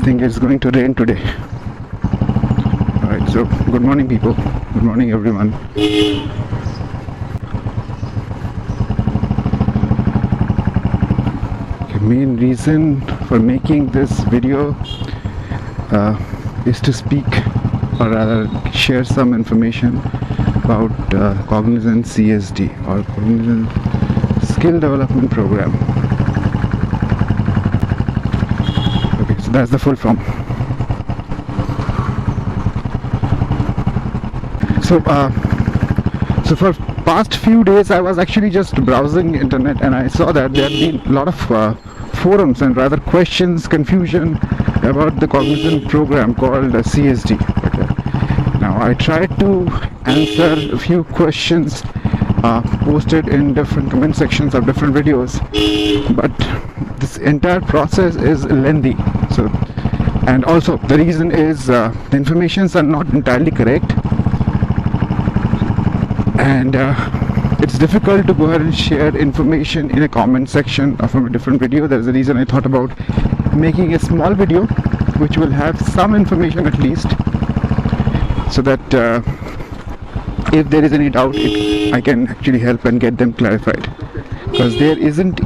think it's going to rain today. Alright, so good morning people, good morning everyone. The main reason for making this video is to speak, or rather share some information about Cognizant CSD, or Cognizant Skill Development Program. Okay, so that's the full form. So for past few days I was actually just browsing internet, and I saw that there have been a lot of forums and rather questions, confusion about the Cognizant program called CSD. Okay. Now I tried to answer a few questions posted in different comment sections of different videos, but this entire process is lengthy. So, and also the reason is the informations are not entirely correct, and it's difficult to go ahead and share information in a comment section from a different video. There's a reason I thought about making a small video which will have some information at least, so that if there is any doubt, I can actually help and get them clarified, because there isn't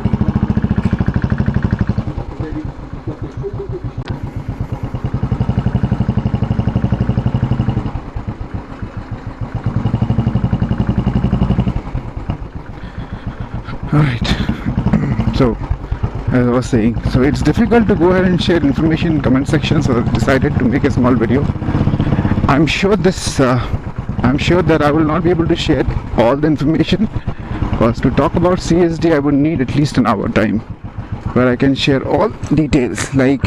Alright, so as I was saying, so it's difficult to go ahead and share information in comment section, so I decided to make a small video. I'm sure that I will not be able to share all the information, because to talk about CSD I would need at least an hour time, where I can share all details like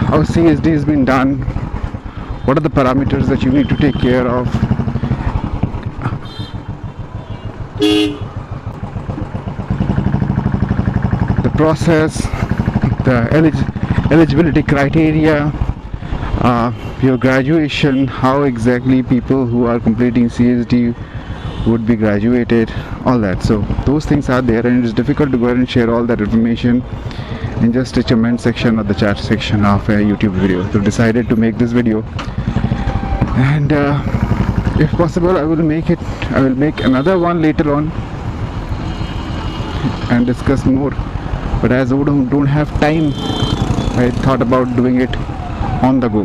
how CSD has been done, what are the parameters that you need to take care of, the process, the eligibility criteria, your graduation, how exactly people who are completing CSD would be graduated, all that. So those things are there, and it's difficult to go ahead and share all that information in just a comment section or the chat section of a YouTube video. So decided to make this video, and if possible I will make another one later on and discuss more, but as I don't have time, I thought about doing it on the go.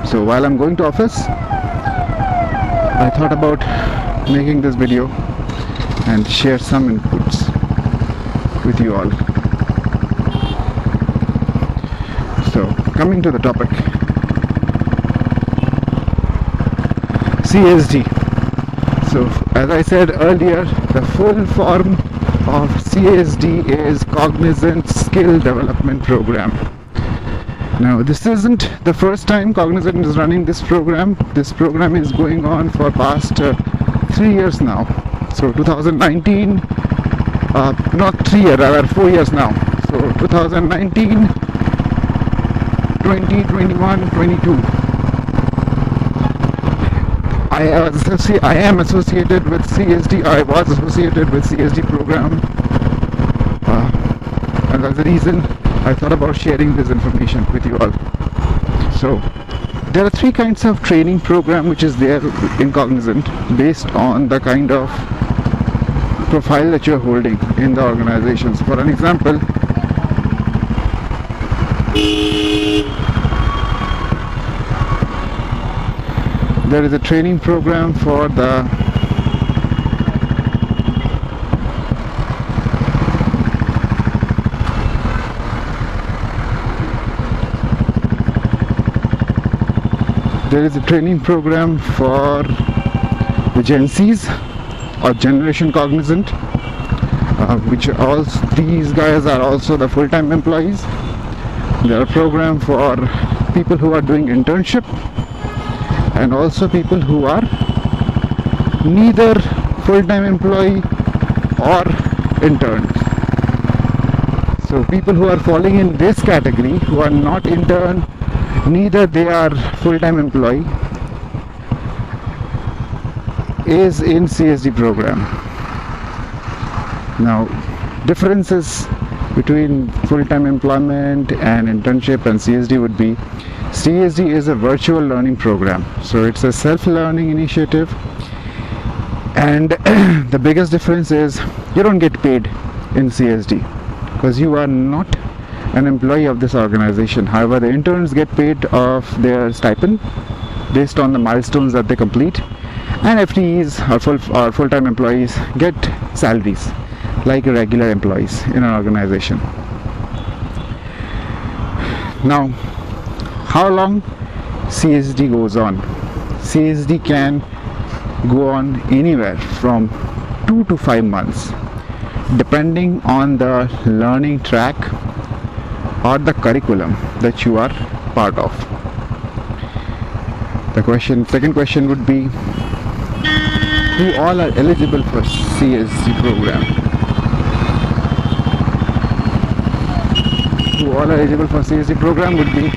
So while I'm going to office, I thought about making this video and share some inputs with you all. So coming to the topic, CSD. So as I said earlier, the full form of CSD is Cognizant Skill Development Program. Now this isn't the first time Cognizant is running this program. This program is going on for past 3 years now. So 2019, not 3 years, rather 4 years now. So 2019, 20, 21, 22. I am associated with CSD. I was associated with CSD program, and that's the reason I thought about sharing this information with you all. So there are 3 kinds of training program which is there in Cognizant, based on the kind of profile that you're holding in the organizations. For an example, there is a training program for the Gen Zs, or Generation Cognizant, which all these guys are also the full-time employees. There are a program for people who are doing internship, and also people who are neither full-time employee or interns. So people who are falling in this category, who are not intern, neither they are full-time employee, is in CSD program. Now difference is between full-time employment and internship and CSD would be, CSD is a virtual learning program, so it's a self-learning initiative, and the biggest difference is you don't get paid in CSD because you are not an employee of this organization. However, the interns get paid of their stipend based on the milestones that they complete, and FTEs or full-time employees get salaries like regular employees in an organization. Now, how long CSD goes on? CSD can go on anywhere from 2 to 5 months, depending on the learning track or the curriculum that you are part of. Second question would be, who all are eligible for CSD program? Who all are eligible for CSD program would be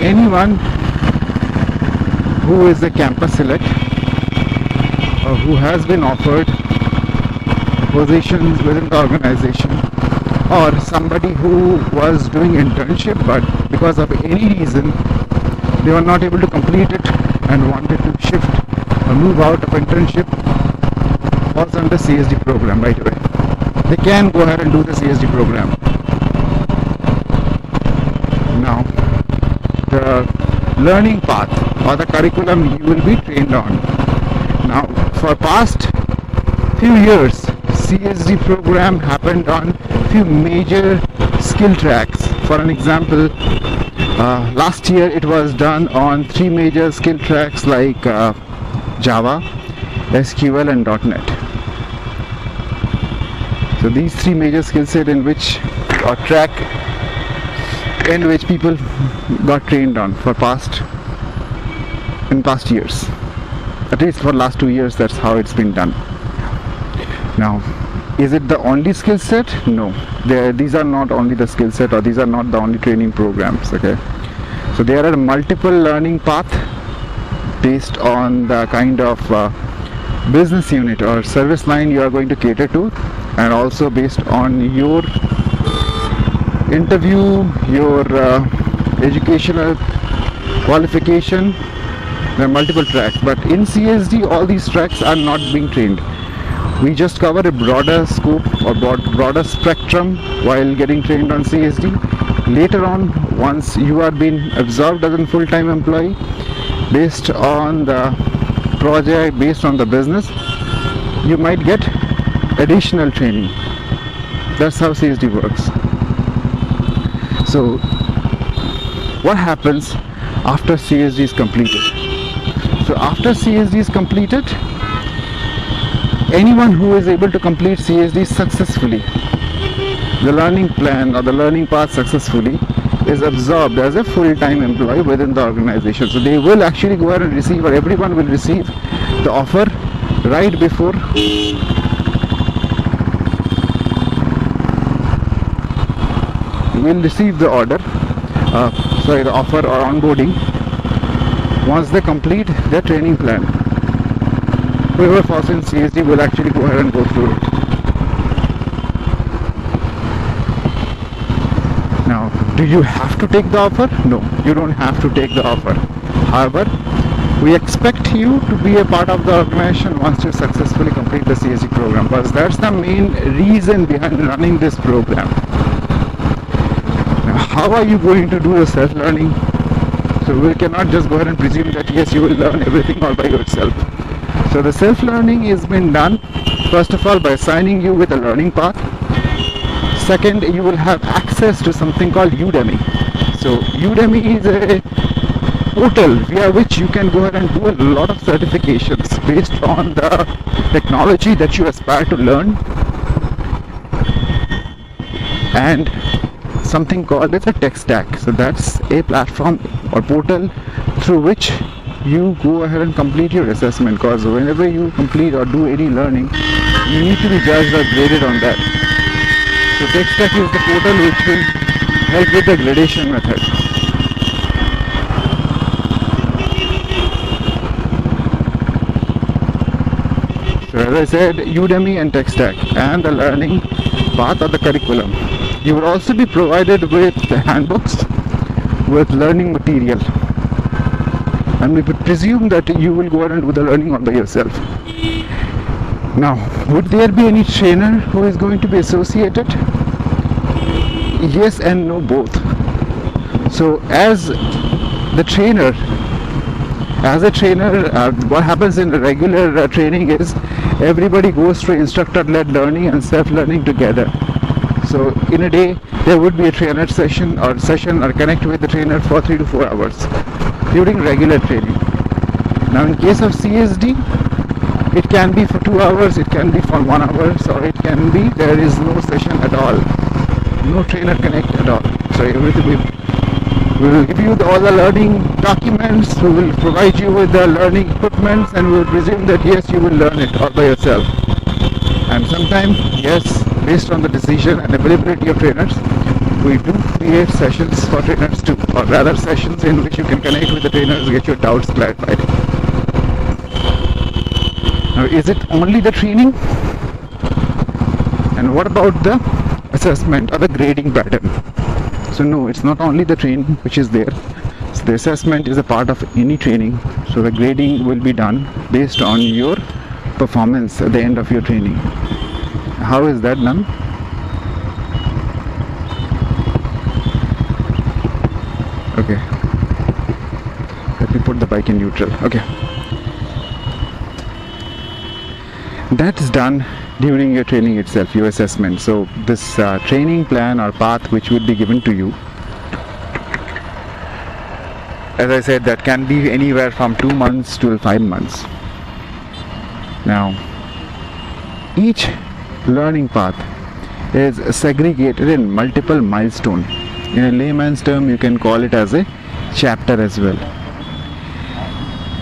anyone who is a campus select or who has been offered positions within the organization, or somebody who was doing internship but because of any reason they were not able to complete it and wanted to shift or move out of internship, falls under CSD program right away. They can go ahead and do the CSD program. Now, the learning path or the curriculum you will be trained on. Now, for past few years, CSD program happened on few major skill tracks. For an example, last year it was done on 3 major skill tracks like Java, SQL and .NET. So these 3 major skill set in which, or track in which people got trained on for past years. At least for last 2 years, that's how it's been done. Now, is it the only skill set? No. These are not only the skill set, or these are not the only training programs, okay? So there are multiple learning paths based on the kind of business unit or service line you are going to cater to, and also based on your interview, your educational qualification. There are multiple tracks, but in CSD all these tracks are not being trained. We just cover a broader scope or broader spectrum while getting trained on CSD. Later on, once you are being absorbed as a full-time employee, based on the project, based on the business, you might get additional training. That's how CSD works. So, what happens after CSD is completed? So after CSD is completed, anyone who is able to complete CSD successfully, the learning plan or the learning path successfully, is absorbed as a full-time employee within the organization. So they will actually go ahead and receive, or everyone will receive the offer right before will receive the the offer or onboarding once they complete their training plan. Whoever falls in CSD will actually go ahead and go through it. Now, do you have to take the offer? No, you don't have to take the offer. However, we expect you to be a part of the organization once you successfully complete the CSD program, because that's the main reason behind running this program. Now, how are you going to do the self-learning? So we cannot just go ahead and presume that yes, you will learn everything all by yourself. So the self-learning is been done, first of all, by assigning you with a learning path. Second, you will have access to something called Udemy. So Udemy is a portal via which you can go ahead and do a lot of certifications based on the technology that you aspire to learn, and something called as a tech stack. So that's a platform or portal through which you go ahead and complete your assessment, because whenever you complete or do any learning, you need to be judged or graded on that. So tech stack is the portal which will help with the gradation method. So as I said, Udemy and tech stack and the learning path or the curriculum. You will also be provided with handbooks with learning material, and we would presume that you will go ahead and do the learning all by yourself. Now, would there be any trainer who is going to be associated? Yes and no, both. So as a trainer, what happens in the regular training is everybody goes through instructor-led learning and self-learning together. So in a day there would be a trainer session or connect with the trainer for 3 to 4 hours during regular training. Now in case of CSD, it can be for 2 hours, it can be for 1 hour, or it can be there is no session at all, no trainer connect at all. So everything we will give you all the learning documents, we will provide you with the learning equipment, and we will presume that yes, you will learn it all by yourself. And sometimes, yes, based on the decision and availability of trainers, we do create sessions for trainers too, or rather sessions in which you can connect with the trainers, get your doubts clarified. Now, is it only the training? And what about the assessment or the grading pattern? So no, it's not only the training which is there. So the assessment is a part of any training. So the grading will be done based on your performance at the end of your training. How is that done? Okay. Let me put the bike in neutral. Okay. That is done during your training itself, your assessment. So this training plan or path which will be given to you, as I said, that can be anywhere from 2 months to 5 months. Now, each learning path is segregated in multiple milestones. In a layman's term, you can call it as a chapter as well.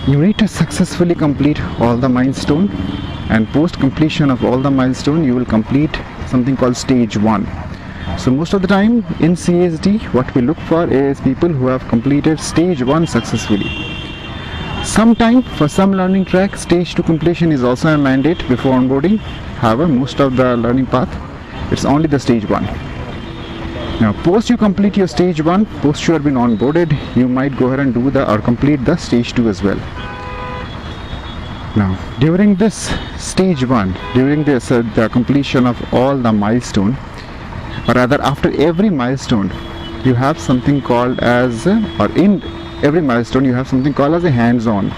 You need to successfully complete all the milestones, and post completion of all the milestones, you will complete something called stage 1. So most of the time in CSD, what we look for is people who have completed stage 1 successfully. Sometime for some learning track, stage 2 completion is also a mandate before onboarding. However, most of the learning path, it's only the stage 1. Now post you complete your stage 1, post you have been onboarded, you might go ahead and do or complete the stage 2 as well. Now during this stage 1, during this the completion of all the milestone, or rather after every milestone, you have something called as or in every milestone you have something called as a hands-on,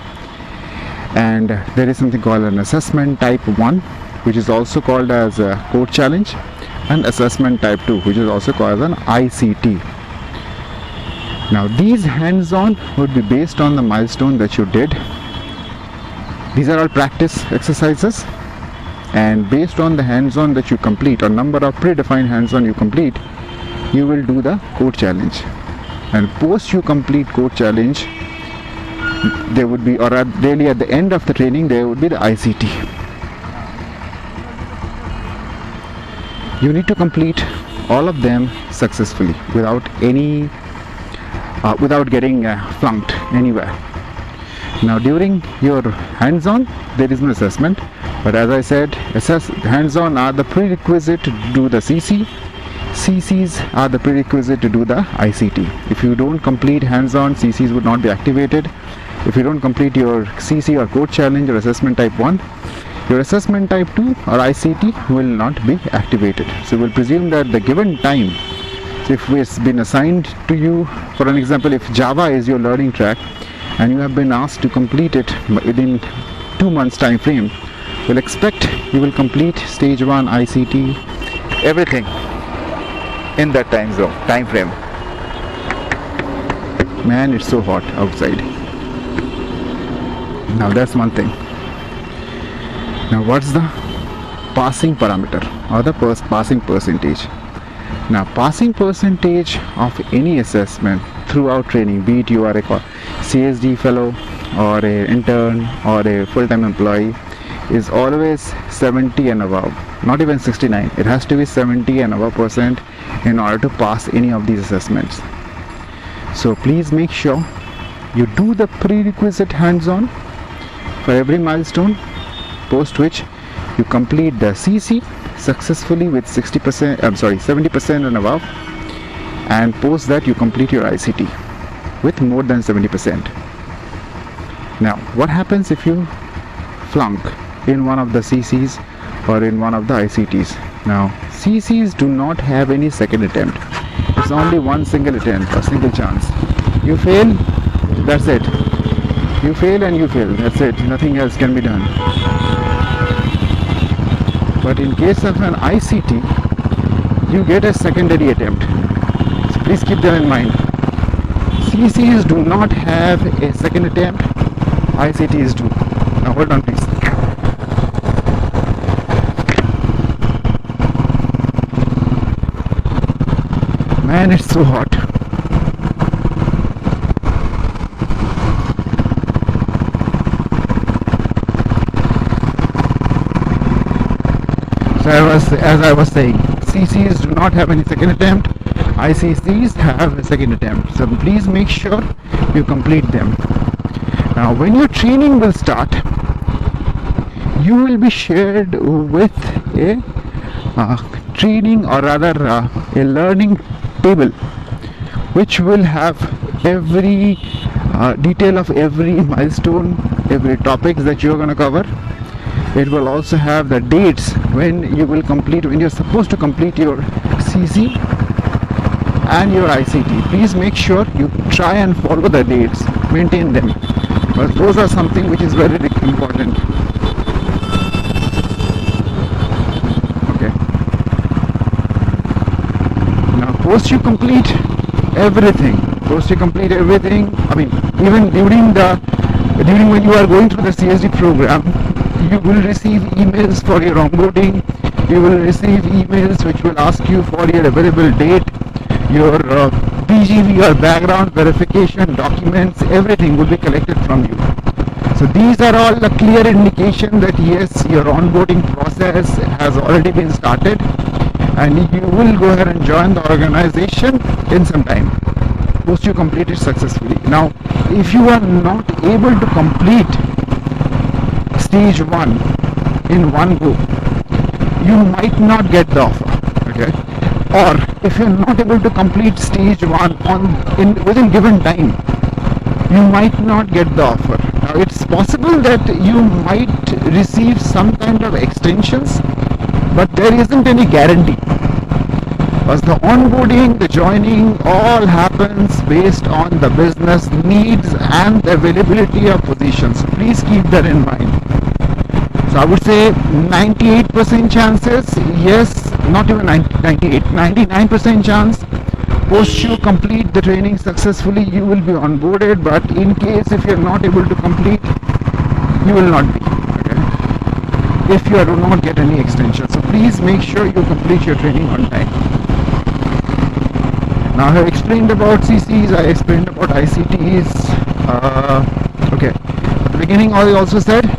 and there is something called an assessment type 1, which is also called as a code challenge, and assessment type 2, which is also called as an ICT. Now these hands-on would be based on the milestone that you did. These are all practice exercises, and based on the hands-on that you complete or number of predefined hands-on you complete, you will do the code challenge. And post you complete code challenge, there would be, or really at the end of the training, there would be the ICT. You need to complete all of them successfully without any without getting flunked anywhere. Now during your hands-on, there is no assessment, but as I said, hands-on are the prerequisite to do the CC. CCs are the prerequisite to do the ICT. If you don't complete hands-on, CCs would not be activated. If you don't complete your CC or code challenge or assessment type 1, your assessment type 2 or ICT will not be activated. So we'll presume that the given time, so if it's been assigned to you, for an example, if Java is your learning track and you have been asked to complete it within 2 months time frame, we'll expect you will complete stage 1 ICT, everything in that time frame. Man, it's so hot outside. Now that's one thing. Now what's the passing parameter or the passing percentage? Now passing percentage of any assessment throughout training, be it you are a CSD fellow or an intern or a full-time employee, is always 70 and above, not even 69. It has to be 70 and above % in order to pass any of these assessments. So please make sure you do the prerequisite hands-on for every milestone, post which you complete the CC, successfully with 70% and above, and post that you complete your ICT with more than 70%. Now what happens if you flunk in one of the CCs or in one of the ICTs? Now CCs do not have any second attempt. It's only one single attempt, a single chance. You fail, that's it. You fail and you fail, that's it. Nothing else can be done. But in case of an ICT, you get a secondary attempt. So please keep that in mind. CCs do not have a second attempt, ICTs do. Now hold on please. Man, it's so hot. So as I was saying, CCs do not have any second attempt, ICCs have a second attempt. So please make sure you complete them. Now when your training will start, you will be shared with a training, or rather a learning table, which will have every detail of every milestone, every topic that you are going to cover. It will also have the dates when you will complete, when you're supposed to complete your CC and your ICT. Please make sure you try and follow the dates, maintain them, but those are something which is very important. Okay. Now post you complete everything. I mean, even during when you are going through the CSD program, you will receive emails for your onboarding. You will receive emails which will ask you for your available date, your BGV, your background verification documents, everything will be collected from you. So these are all a clear indication that yes, your onboarding process has already been started and you will go ahead and join the organization in some time, post you complete it successfully. Now if you are not able to complete stage 1 in one go, you might not get the offer. Okay, or if you're not able to complete stage 1 within given time, you might not get the offer. Now it's possible that you might receive some kind of extensions, but there isn't any guarantee, because the onboarding, the joining all happens based on the business needs and the availability of positions. Please keep that in mind. So I would say 98% chances, yes, not even 98, 99% chance, post you complete the training successfully, you will be onboarded. But in case if you are not able to complete, you will not be. Okay? If you do not get any extension, so please make sure you complete your training on time. Now I have explained about CCs, I explained about ICTs. Okay, at the beginning I also said,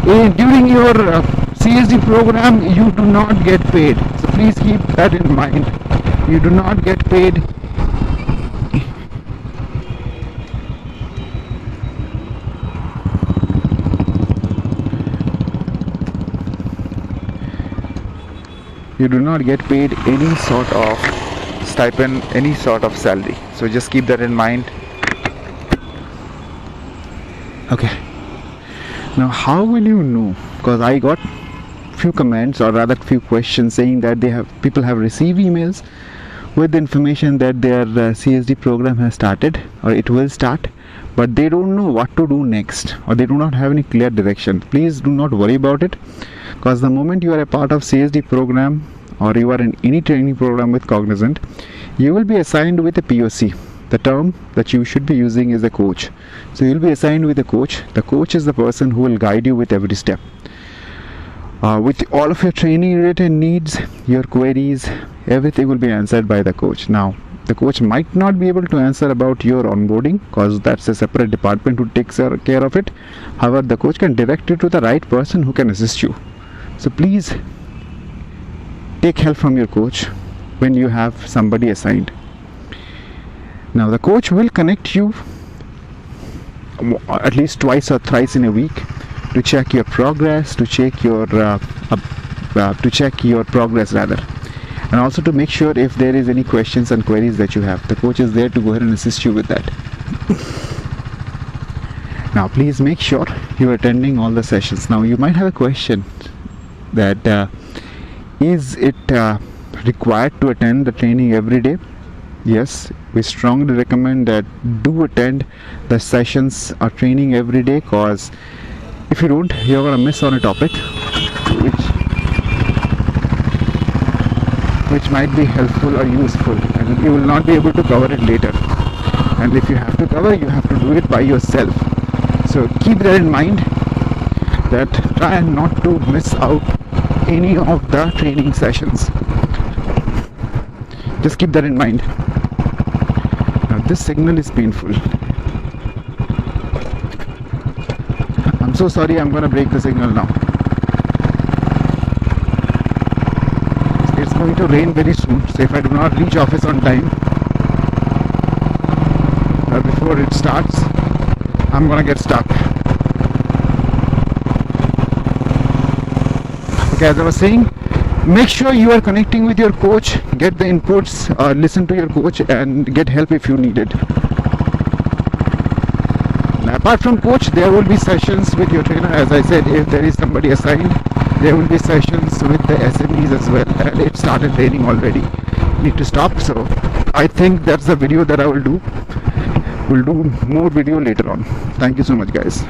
during your CSD program you do not get paid, so please keep that in mind. You do not get paid. You do not get paid any sort of stipend, any sort of salary, so just keep that in mind. Okay, now how will you know? Because I got few comments, or rather few questions, saying that people have received emails with the information that their CSD program has started or it will start, but they don't know what to do next, or they do not have any clear direction. Please do not worry about it, because the moment you are a part of CSD program or you are in any training program with Cognizant, you will be assigned with a POC. The term that you should be using is a coach. So you will be assigned with a coach. The coach is the person who will guide you with every step. With all of your training related needs, your queries, everything will be answered by the coach. Now, the coach might not be able to answer about your onboarding, because that's a separate department who takes care of it. However, the coach can direct you to the right person who can assist you. So please take help from your coach when you have somebody assigned. Now the coach will connect you at least twice or thrice in a week to check your progress, to check your to check your progress rather, and also to make sure if there is any questions and queries that you have, the coach is there to go ahead and assist you with that. Now please make sure you are attending all the sessions. Now you might have a question that is it required to attend the training every day? Yes, we strongly recommend that do attend the sessions or training every day, because if you don't, you're gonna miss on a topic which might be helpful or useful, and you will not be able to cover it later. And if you have to cover, you have to do it by yourself. So keep that in mind, that try not to miss out any of the training sessions. Just keep that in mind. Now this signal is painful. I'm so sorry, I'm gonna break the signal now. It's going to rain very soon, so if I do not reach office on time before it starts, I'm gonna get stuck. Okay, as I was saying, make sure you are connecting with your coach, get the inputs, listen to your coach, and get help if you need it. Now, apart from coach, there will be sessions with your trainer. As I said, if there is somebody assigned, there will be sessions with the SMEs as well. And it started raining already. Need to stop, so I think that's the video that I will do. We'll do more video later on. Thank you so much, guys.